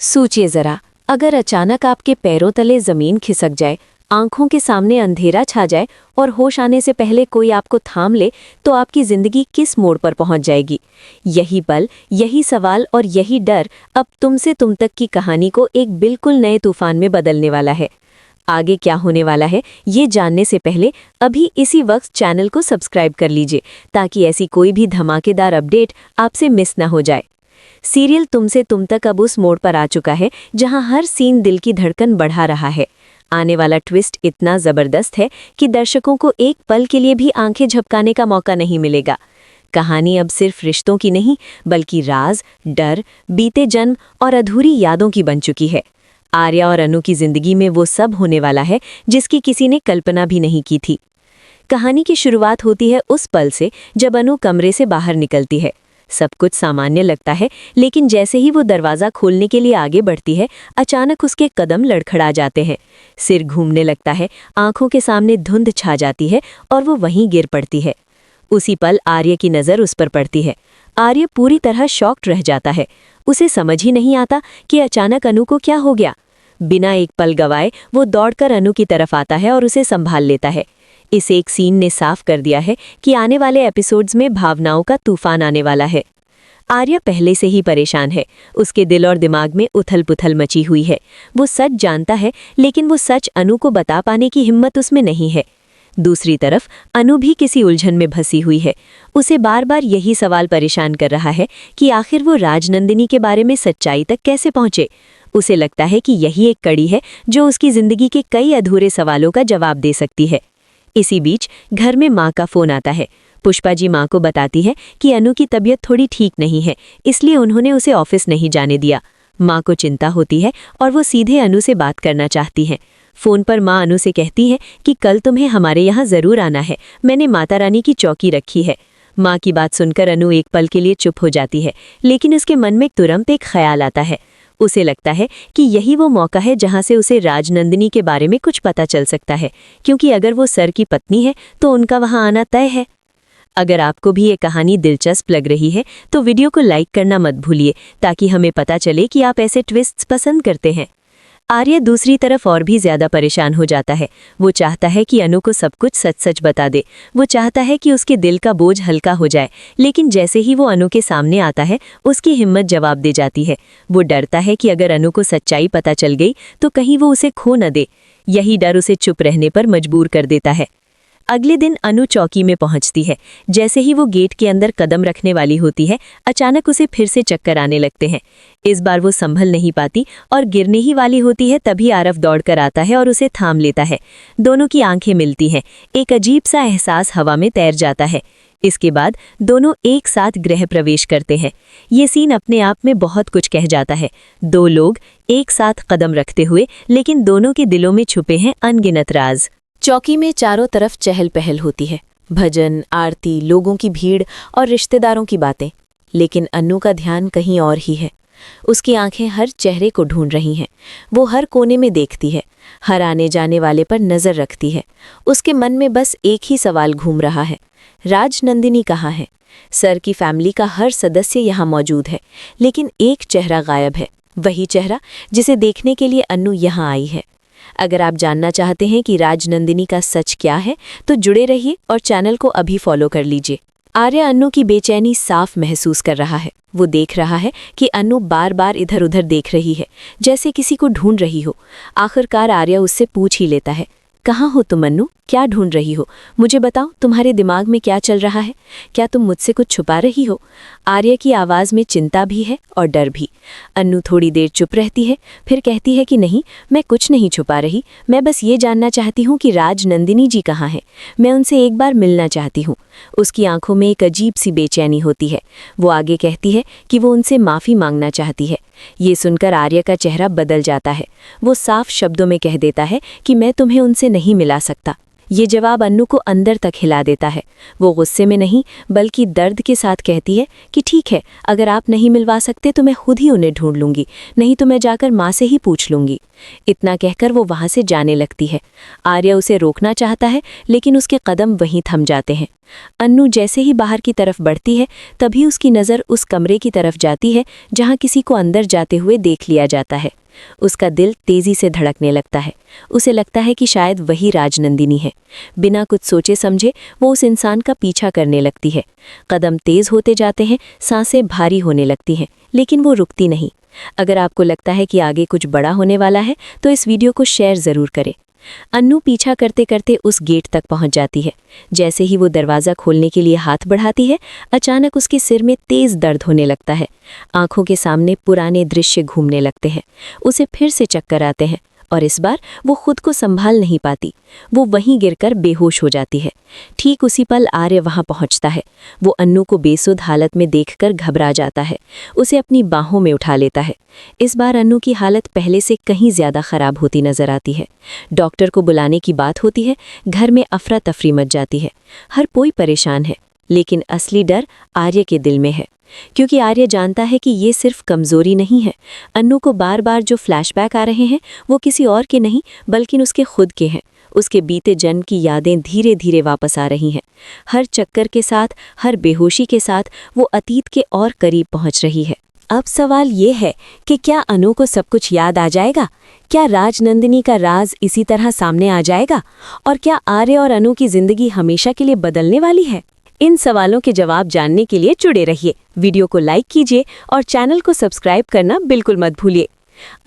सोचिए जरा, अगर अचानक आपके पैरों तले जमीन खिसक जाए, आंखों के सामने अंधेरा छा जाए और होश आने से पहले कोई आपको थाम ले, तो आपकी जिंदगी किस मोड़ पर पहुंच जाएगी। यही पल, यही सवाल और यही डर अब तुमसे तुम तक की कहानी को एक बिल्कुल नए तूफान में बदलने वाला है। आगे क्या होने वाला है, ये जानने से पहले अभी इसी वक्त चैनल को सब्सक्राइब कर लीजिए, ताकि ऐसी कोई भी धमाकेदार अपडेट आपसे मिस ना हो जाए। सीरियल तुमसे तुम तक अब उस मोड़ पर आ चुका है जहां हर सीन दिल की धड़कन बढ़ा रहा है। आने वाला ट्विस्ट इतना जबरदस्त है कि दर्शकों को एक पल के लिए भी आंखें झपकाने का मौका नहीं मिलेगा। कहानी अब सिर्फ रिश्तों की नहीं, बल्कि राज, डर, बीते जन्म और अधूरी यादों की बन चुकी है। आर्या और अनु की जिंदगी में वो सब होने वाला है जिसकी किसी ने कल्पना भी नहीं की थी। कहानी की शुरुआत होती है उस पल से जब अनु कमरे से बाहर निकलती है। सब कुछ सामान्य लगता है, लेकिन जैसे ही वो दरवाज़ा खोलने के लिए आगे बढ़ती है, अचानक उसके कदम लड़खड़ा जाते हैं। सिर घूमने लगता है, आंखों के सामने धुंध छा जाती है और वो वहीं गिर पड़ती है। उसी पल आर्य की नज़र उस पर पड़ती है। आर्य पूरी तरह शॉक्ड रह जाता है। उसे समझ ही नहीं आता कि अचानक अनु को क्या हो गया। बिना एक पल गवाए वो दौड़कर अनु की तरफ आता है और उसे संभाल लेता है। इस एक सीन ने साफ कर दिया है कि आने वाले एपिसोड्स में भावनाओं का तूफान आने वाला है। आर्या पहले से ही परेशान है। उसके दिल और दिमाग में उथल-पुथल मची हुई है। वो सच जानता है, लेकिन वो सच अनु को बता पाने की हिम्मत उसमें नहीं है। दूसरी तरफ अनु भी किसी उलझन में फंसी हुई है। उसे बार बार यही सवाल परेशान कर रहा है कि आखिर वो राजनंदिनी के बारे में सच्चाई तक कैसे पहुंचे। उसे लगता है कि यही एक कड़ी है जो उसकी जिंदगी के कई अधूरे सवालों का जवाब दे सकती है। इसी बीच घर में माँ का फोन आता है। पुष्पा जी माँ को बताती है कि अनु की तबीयत थोड़ी ठीक नहीं है, इसलिए उन्होंने उसे ऑफिस नहीं जाने दिया। माँ को चिंता होती है और वो सीधे अनु से बात करना चाहती हैं। फ़ोन पर माँ अनु से कहती है कि कल तुम्हें हमारे यहाँ ज़रूर आना है, मैंने माता रानी की चौकी रखी है। माँ की बात सुनकर अनु एक पल के लिए चुप हो जाती है, लेकिन उसके मन में तुरंत एक ख्याल आता है। उसे लगता है कि यही वो मौका है जहां से उसे राजनंदिनी के बारे में कुछ पता चल सकता है, क्योंकि अगर वो सर की पत्नी है तो उनका वहां आना तय है। अगर आपको भी ये कहानी दिलचस्प लग रही है तो वीडियो को लाइक करना मत भूलिए, ताकि हमें पता चले कि आप ऐसे ट्विस्ट्स पसंद करते हैं। आर्य दूसरी तरफ और भी ज्यादा परेशान हो जाता है। वो चाहता है कि अनु को सब कुछ सच सच बता दे। वो चाहता है कि उसके दिल का बोझ हल्का हो जाए, लेकिन जैसे ही वो अनु के सामने आता है, उसकी हिम्मत जवाब दे जाती है। वो डरता है कि अगर अनु को सच्चाई पता चल गई तो कहीं वो उसे खो न दे। यही डर उसे चुप रहने पर मजबूर कर देता है। अगले दिन अनु चौकी में पहुंचती है। जैसे ही वो गेट के अंदर कदम रखने वाली होती है, अचानक उसे फिर से चक्कर आने लगते हैं। इस बार वो संभल नहीं पाती और गिरने ही वाली होती है, तभी आरव दौड़कर आता है और उसे थाम लेता है। दोनों की आंखें मिलती हैं। एक अजीब सा एहसास हवा में तैर जाता है। इसके बाद दोनों एक साथ गृह प्रवेश करते हैं। ये सीन अपने आप में बहुत कुछ कह जाता है। दो लोग एक साथ कदम रखते हुए, लेकिन दोनों के दिलों में छुपे हैं अनगिनत राज। चौकी में चारों तरफ चहल पहल होती है। भजन, आरती, लोगों की भीड़ और रिश्तेदारों की बातें। लेकिन अनु का ध्यान कहीं और ही है। उसकी आंखें हर चेहरे को ढूंढ रही हैं। वो हर कोने में देखती है, हर आने जाने वाले पर नजर रखती है। उसके मन में बस एक ही सवाल घूम रहा है, राजनंदिनी कहाँ है। सर की फैमिली का हर सदस्य यहाँ मौजूद है, लेकिन एक चेहरा गायब है। वही चेहरा जिसे देखने के लिए अनु यहाँ आई है। अगर आप जानना चाहते हैं कि राजनंदिनी का सच क्या है, तो जुड़े रहिए और चैनल को अभी फॉलो कर लीजिए। आर्य अनु की बेचैनी साफ महसूस कर रहा है। वो देख रहा है कि अनु बार बार इधर उधर देख रही है, जैसे किसी को ढूंढ रही हो। आखिरकार आर्य उससे पूछ ही लेता है, कहाँ हो तुम अनु? क्या ढूंढ रही हो? मुझे बताओ, तुम्हारे दिमाग में क्या चल रहा है? क्या तुम मुझसे कुछ छुपा रही हो? आर्य की आवाज़ में चिंता भी है और डर भी। अनु थोड़ी देर चुप रहती है, फिर कहती है कि नहीं, मैं कुछ नहीं छुपा रही। मैं बस ये जानना चाहती हूँ कि राजनंदिनी जी कहाँ हैं। मैं उनसे एक बार मिलना चाहती हूँ। उसकी आंखों में एक अजीब सी बेचैनी होती है। वो आगे कहती है कि वो उनसे माफ़ी मांगना चाहती है। ये सुनकर आर्य का चेहरा बदल जाता है। वो साफ शब्दों में कह देता है कि मैं तुम्हें उनसे नहीं मिला सकता। ये जवाब अन्नू को अंदर तक हिला देता है। वो गुस्से में नहीं बल्कि दर्द के साथ कहती है कि ठीक है, अगर आप नहीं मिलवा सकते तो मैं खुद ही उन्हें ढूंढ लूंगी, नहीं तो मैं जाकर माँ से ही पूछ लूंगी। इतना कहकर वो वहां से जाने लगती है। आर्य उसे रोकना चाहता है लेकिन उसके कदम वहीं थम जाते हैं। अन्नू जैसे ही बाहर की तरफ बढ़ती है तभी उसकी नज़र उस कमरे की तरफ जाती है जहां किसी को अंदर जाते हुए देख लिया जाता है। उसका दिल तेजी से धड़कने लगता है। उसे लगता है कि शायद वही राजनंदिनी है। बिना कुछ सोचे समझे वो उस इंसान का पीछा करने लगती है। कदम तेज होते जाते हैं, सांसें भारी होने लगती हैं, लेकिन वो रुकती नहीं। अगर आपको लगता है कि आगे कुछ बड़ा होने वाला है तो इस वीडियो को शेयर ज़रूर करें। अन्नू पीछा करते करते उस गेट तक पहुंच जाती है। जैसे ही वो दरवाज़ा खोलने के लिए हाथ बढ़ाती है, अचानक उसके सिर में तेज़ दर्द होने लगता है। आंखों के सामने पुराने दृश्य घूमने लगते हैं। उसे फिर से चक्कर आते हैं और इस बार वो खुद को संभाल नहीं पाती। वो वहीं गिरकर बेहोश हो जाती है। ठीक उसी पल आर्य वहां पहुंचता है। वो अन्नू को बेसुध हालत में देखकर घबरा जाता है। उसे अपनी बाहों में उठा लेता है। इस बार अन्नू की हालत पहले से कहीं ज्यादा खराब होती नजर आती है। डॉक्टर को बुलाने की बात होती है। घर में अफरा तफरी मच जाती है। हर कोई परेशान है, लेकिन असली डर आर्य के दिल में है, क्योंकि आर्य जानता है कि ये सिर्फ कमज़ोरी नहीं है। अन्नू को बार बार जो फ्लैशबैक आ रहे हैं वो किसी और के नहीं बल्कि उसके खुद के हैं। उसके बीते जन्म की यादें धीरे धीरे वापस आ रही हैं। हर चक्कर के साथ, हर बेहोशी के साथ वो अतीत के और करीब पहुंच रही है। अब सवाल ये है कि क्या अनु को सब कुछ याद आ जाएगा? क्या राजनंदिनी का राज इसी तरह सामने आ जाएगा? और क्या आर्य और अनु की जिंदगी हमेशा के लिए बदलने वाली है? इन सवालों के जवाब जानने के लिए जुड़े रहिए। वीडियो को लाइक कीजिए और चैनल को सब्सक्राइब करना बिल्कुल मत भूलिए।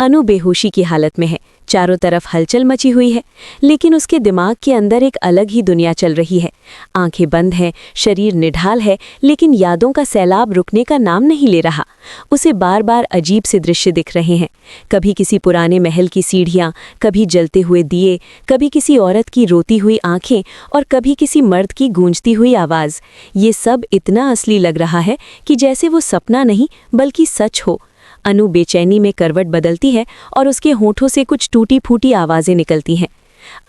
अनु बेहोशी की हालत में है। चारों तरफ हलचल मची हुई है, लेकिन उसके दिमाग के अंदर एक अलग ही दुनिया चल रही है। आंखें बंद हैं, शरीर निढाल है, लेकिन यादों का सैलाब रुकने का नाम नहीं ले रहा। उसे बार बार अजीब से दृश्य दिख रहे हैं। कभी किसी पुराने महल की सीढ़ियाँ, कभी जलते हुए दिए, कभी किसी औरत की रोती हुई आंखें और कभी किसी मर्द की गूंजती हुई आवाज़। ये सब इतना असली लग रहा है कि जैसे वो सपना नहीं बल्कि सच हो। अनु बेचैनी में करवट बदलती है और उसके होठों से कुछ टूटी फूटी आवाज़ें निकलती हैं।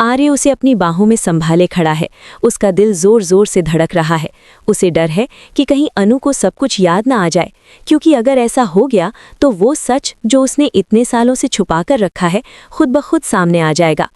आर्य उसे अपनी बाहों में संभाले खड़ा है। उसका दिल जोर जोर से धड़क रहा है। उसे डर है कि कहीं अनु को सब कुछ याद ना आ जाए, क्योंकि अगर ऐसा हो गया तो वो सच जो उसने इतने सालों से छुपा कर रखा है खुद ब खुद सामने आ जाएगा।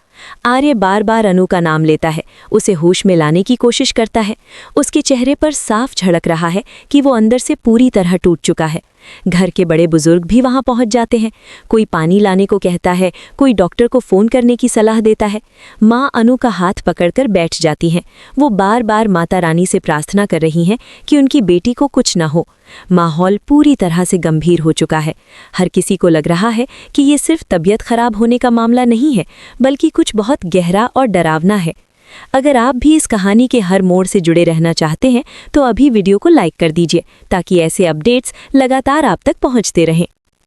आर्य बार बार अनु का नाम लेता है, उसे होश में लाने की कोशिश करता है। उसके चेहरे पर साफ झलक रहा है कि वो अंदर से पूरी तरह टूट चुका है। घर के बड़े बुजुर्ग भी वहां पहुंच जाते हैं। कोई पानी लाने को कहता है, कोई डॉक्टर को फोन करने की सलाह देता है। माँ अनु का हाथ पकड़कर बैठ जाती हैं। वो बार बार माता रानी से प्रार्थना कर रही हैं कि उनकी बेटी को कुछ न हो। माहौल पूरी तरह से गंभीर हो चुका है। हर किसी को लग रहा है कि ये सिर्फ तबीयत खराब होने का मामला नहीं है, बल्कि कुछ बहुत गहरा और डरावना है। अगर आप भी इस कहानी के हर मोड़ से जुड़े रहना चाहते हैं तो अभी वीडियो को लाइक कर दीजिए, ताकि ऐसे अपडेट्स लगातार आप तक पहुंचते रहें।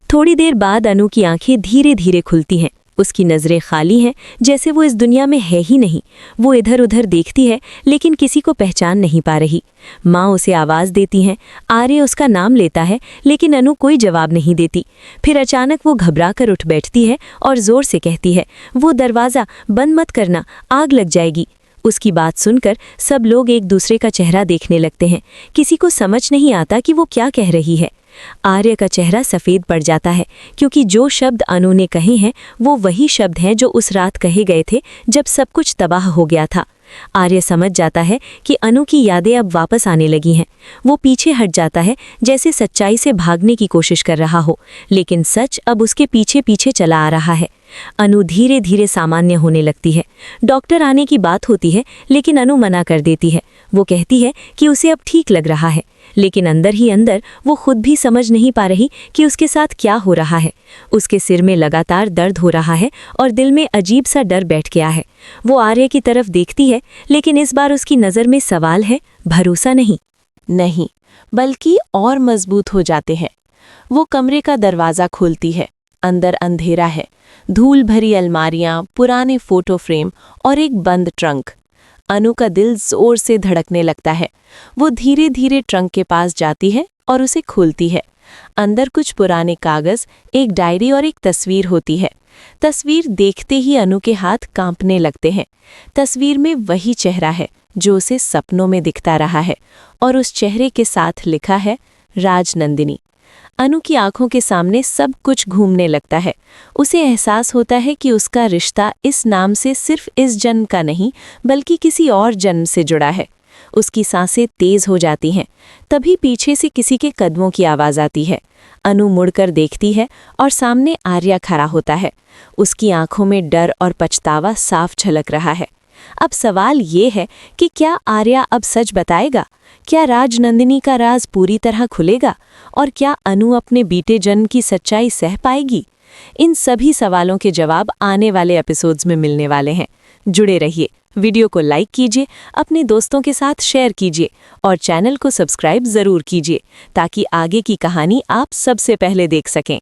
थोड़ी देर बाद अनु की आंखें धीरे धीरे खुलती हैं। उसकी नज़रें खाली हैं, जैसे वो इस दुनिया में है ही नहीं। वो इधर उधर देखती है, लेकिन किसी को पहचान नहीं पा रही। माँ उसे आवाज़ देती हैं, आर्य उसका नाम लेता है, लेकिन अनु कोई जवाब नहीं देती। फिर अचानक वो घबरा कर उठ बैठती है और ज़ोर से कहती है, वो दरवाज़ा बंद मत करना, आग लग जाएगी। उसकी बात सुनकर सब लोग एक दूसरे का चेहरा देखने लगते हैं। किसी को समझ नहीं आता कि वो क्या कह रही है। आर्य का चेहरा सफ़ेद पड़ जाता है, क्योंकि जो शब्द अनु ने कहे हैं वो वही शब्द हैं जो उस रात कहे गए थे जब सब कुछ तबाह हो गया था। आर्य समझ जाता है कि अनु की यादें अब वापस आने लगी हैं। वो पीछे हट जाता है, जैसे सच्चाई से भागने की कोशिश कर रहा हो, लेकिन सच अब उसके पीछे पीछे चला आ रहा है। अनु धीरे धीरे सामान्य होने लगती है। डॉक्टर आने की बात होती है, लेकिन अनु मना कर देती है। वो कहती है कि उसे अब ठीक लग रहा है, लेकिन अंदर ही अंदर वो खुद भी समझ नहीं पा रही कि उसके साथ क्या हो रहा है। उसके सिर में लगातार दर्द हो रहा है और दिल में अजीब सा डर बैठ गया है। वो आर्य की तरफ देखती है, लेकिन इस बार उसकी नज़र में सवाल है, भरोसा नहीं, बल्कि और मजबूत हो जाते हैं। वो कमरे का दरवाज़ा खोलती है। अंदर अंधेरा है, धूल भरी अलमारियां, पुराने फोटो फ्रेम और एक बंद ट्रंक। अनु का दिल जोर से धड़कने लगता है। वो धीरे धीरे ट्रंक के पास जाती है और उसे खोलती है। अंदर कुछ पुराने कागज, एक डायरी और एक तस्वीर होती है। तस्वीर देखते ही अनु के हाथ कांपने लगते हैं। तस्वीर में वही चेहरा है जो उसे सपनों में दिखता रहा है, और उस चेहरे के साथ लिखा है राजनंदिनी। अनु की आंखों के सामने सब कुछ घूमने लगता है। उसे एहसास होता है कि उसका रिश्ता इस नाम से सिर्फ इस जन्म का नहीं, बल्कि किसी और जन्म से जुड़ा है। उसकी सांसें तेज हो जाती हैं। तभी पीछे से किसी के कदमों की आवाज़ आती है। अनु मुड़कर देखती है और सामने आर्या खड़ा होता है। उसकी आंखों में डर और पछतावा साफ झलक रहा है। अब सवाल ये है कि क्या आर्या अब सच बताएगा? क्या राजनंदिनी का राज पूरी तरह खुलेगा? और क्या अनु अपने बीते जन्म की सच्चाई सह पाएगी? इन सभी सवालों के जवाब आने वाले एपिसोड्स में मिलने वाले हैं। जुड़े रहिए, वीडियो को लाइक कीजिए, अपने दोस्तों के साथ शेयर कीजिए और चैनल को सब्सक्राइब ज़रूर कीजिए ताकि आगे की कहानी आप सबसे पहले देख सकें।